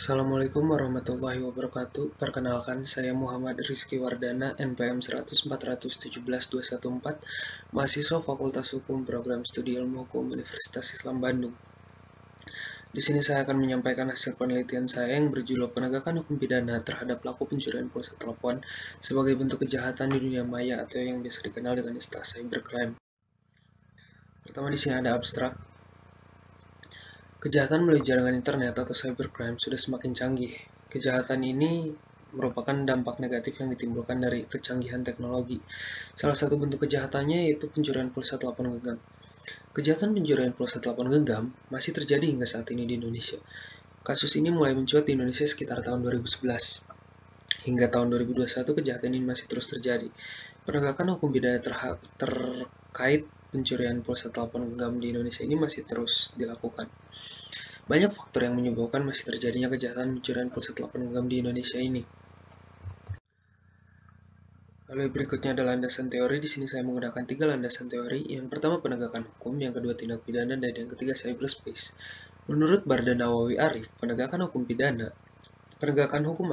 Assalamualaikum warahmatullahi wabarakatuh. Perkenalkan, saya Muhammad Rizky Wardana, NPM 100417214, mahasiswa Fakultas Hukum Program Studi Ilmu Hukum Universitas Islam Bandung. Di sini saya akan menyampaikan hasil penelitian saya yang berjudul Penegakan Hukum Pidana terhadap pelaku pencurian pulsa telepon sebagai bentuk kejahatan di dunia maya atau yang biasa dikenal dengan istilah cybercrime. Pertama, di sini ada abstrak. Kejahatan melalui jaringan internet atau cybercrime sudah semakin canggih. Kejahatan ini merupakan dampak negatif yang ditimbulkan dari kecanggihan teknologi. Salah satu bentuk kejahatannya yaitu pencurian pulsa telepon genggam. Kejahatan pencurian pulsa telepon genggam masih terjadi hingga saat ini di Indonesia. Kasus ini mulai mencuat di Indonesia sekitar tahun 2011. Hingga tahun 2021 kejahatan ini masih terus terjadi. Penegakan hukum pidana terkait pencurian pulsa telepon genggam di Indonesia ini masih terus dilakukan. Banyak faktor yang menyebabkan masih terjadinya kejahatan pencurian pulsa telepon genggam di Indonesia ini. Lalu berikutnya adalah landasan teori. Di sini saya menggunakan 3 landasan teori. Yang pertama penegakan hukum, yang kedua tindak pidana, dan yang ketiga cyberspace. Menurut Barda Nawawi Arif, penegakan hukum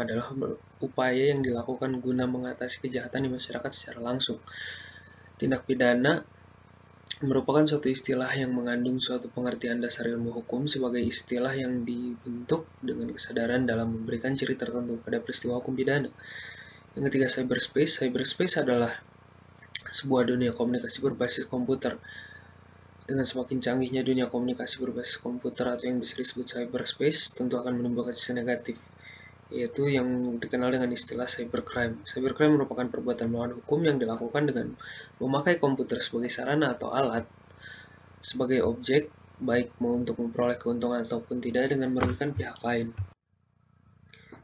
adalah upaya yang dilakukan guna mengatasi kejahatan di masyarakat secara langsung. Tindak pidana merupakan suatu istilah yang mengandung suatu pengertian dasar ilmu hukum sebagai istilah yang dibentuk dengan kesadaran dalam memberikan ciri tertentu pada peristiwa hukum pidana. Yang ketiga cyberspace. Cyberspace adalah sebuah dunia komunikasi berbasis komputer. Dengan semakin canggihnya dunia komunikasi berbasis komputer atau yang bisa disebut cyberspace, tentu akan menimbulkan sisi negatif, yaitu yang dikenal dengan istilah cybercrime. Cybercrime merupakan perbuatan melawan hukum yang dilakukan dengan memakai komputer sebagai sarana atau alat sebagai objek, baik mau untuk memperoleh keuntungan ataupun tidak dengan merugikan pihak lain.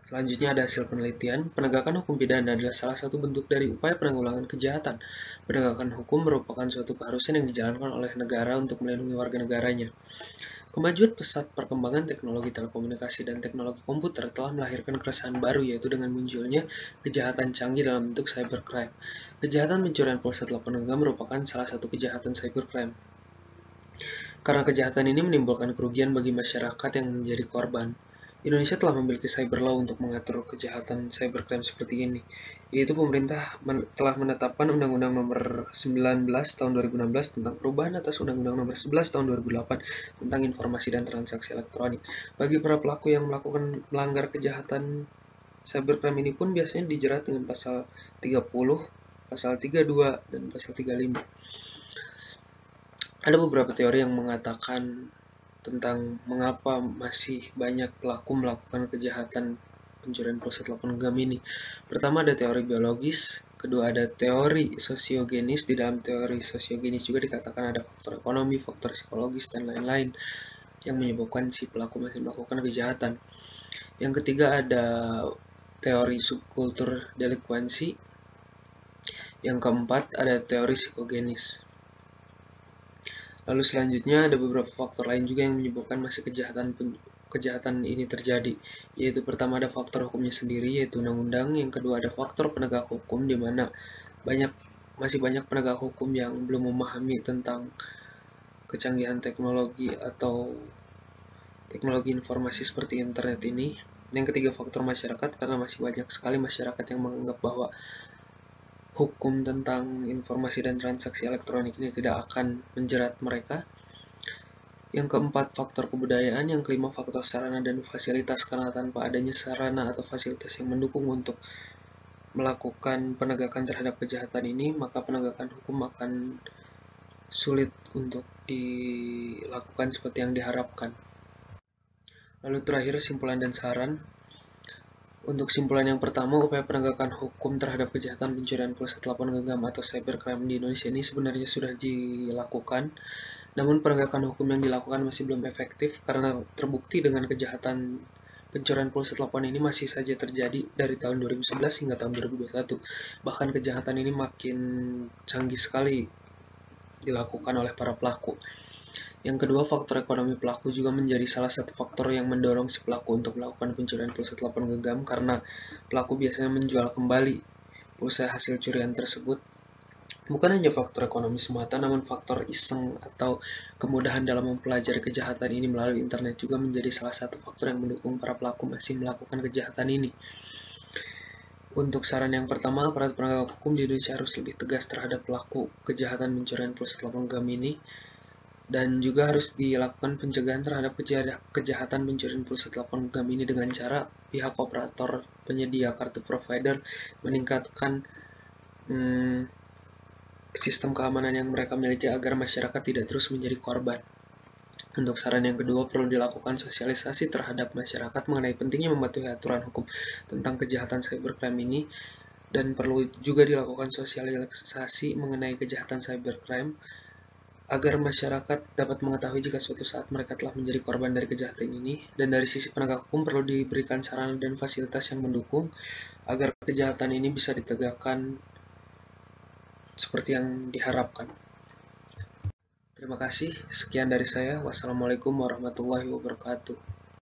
Selanjutnya ada hasil penelitian. Penegakan hukum pidana adalah salah satu bentuk dari upaya penanggulangan kejahatan. Penegakan hukum merupakan suatu keharusan yang dijalankan oleh negara untuk melindungi warga negaranya. Kemajuan pesat perkembangan teknologi telekomunikasi dan teknologi komputer telah melahirkan keresahan baru, yaitu dengan munculnya kejahatan canggih dalam bentuk cybercrime. Kejahatan pencurian pulsa telepon genggam merupakan salah satu kejahatan cybercrime. Karena kejahatan ini menimbulkan kerugian bagi masyarakat yang menjadi korban. Indonesia telah memiliki cyber law untuk mengatur kejahatan cybercrime seperti ini, yaitu pemerintah telah menetapkan Undang-Undang Nomor 19 Tahun 2016 tentang perubahan atas Undang-Undang Nomor 11 Tahun 2008 tentang informasi dan transaksi elektronik. Bagi para pelaku yang melanggar kejahatan cybercrime ini pun biasanya dijerat dengan pasal 30, pasal 32, dan pasal 35. Ada beberapa teori yang mengatakan tentang mengapa masih banyak pelaku melakukan kejahatan pencurian pulsa telepon genggam ini. Pertama ada teori biologis, kedua ada teori sosiogenis. Di dalam teori sosiogenis juga dikatakan ada faktor ekonomi, faktor psikologis, dan lain-lain yang menyebabkan si pelaku masih melakukan kejahatan. Yang ketiga ada teori subkultur delikwensi. Yang keempat ada teori psikogenis. Lalu selanjutnya ada beberapa faktor lain juga yang menyebabkan masih kejahatan ini terjadi, yaitu pertama ada faktor hukumnya sendiri, yaitu undang-undang. Yang kedua ada faktor penegak hukum, di mana masih banyak penegak hukum yang belum memahami tentang kecanggihan teknologi atau teknologi informasi seperti internet ini. Yang ketiga faktor masyarakat, karena masih banyak sekali masyarakat yang menganggap bahwa hukum tentang informasi dan transaksi elektronik ini tidak akan menjerat mereka. Yang keempat, faktor kebudayaan. Yang kelima, faktor sarana dan fasilitas, karena tanpa adanya sarana atau fasilitas yang mendukung untuk melakukan penegakan terhadap kejahatan ini, maka penegakan hukum akan sulit untuk dilakukan seperti yang diharapkan. Lalu terakhir, simpulan dan saran. Untuk simpulan yang pertama, upaya penegakan hukum terhadap kejahatan pencurian pulsa telepon genggam atau cybercrime di Indonesia ini sebenarnya sudah dilakukan, namun penegakan hukum yang dilakukan masih belum efektif karena terbukti dengan kejahatan pencurian pulsa telepon ini masih saja terjadi dari tahun 2011 hingga tahun 2021. Bahkan kejahatan ini makin canggih sekali dilakukan oleh para pelaku. Yang kedua, faktor ekonomi pelaku juga menjadi salah satu faktor yang mendorong si pelaku untuk melakukan pencurian pulsa telepon genggam, karena pelaku biasanya menjual kembali pulsa hasil curian tersebut. Bukan hanya faktor ekonomi semata, namun faktor iseng atau kemudahan dalam mempelajari kejahatan ini melalui internet juga menjadi salah satu faktor yang mendukung para pelaku masih melakukan kejahatan ini. Untuk saran yang pertama, aparat penegak hukum di Indonesia harus lebih tegas terhadap pelaku kejahatan pencurian pulsa telepon genggam ini, dan juga harus dilakukan pencegahan terhadap kejahatan pencurian pulsa telepon genggam ini dengan cara pihak operator penyedia kartu provider meningkatkan sistem keamanan yang mereka miliki agar masyarakat tidak terus menjadi korban. Untuk saran yang kedua, perlu dilakukan sosialisasi terhadap masyarakat mengenai pentingnya mematuhi aturan hukum tentang kejahatan cybercrime ini, dan perlu juga dilakukan sosialisasi mengenai kejahatan cybercrime agar masyarakat dapat mengetahui jika suatu saat mereka telah menjadi korban dari kejahatan ini. Dan dari sisi penegak hukum perlu diberikan sarana dan fasilitas yang mendukung agar kejahatan ini bisa ditegakkan seperti yang diharapkan. Terima kasih, sekian dari saya. Wassalamualaikum warahmatullahi wabarakatuh.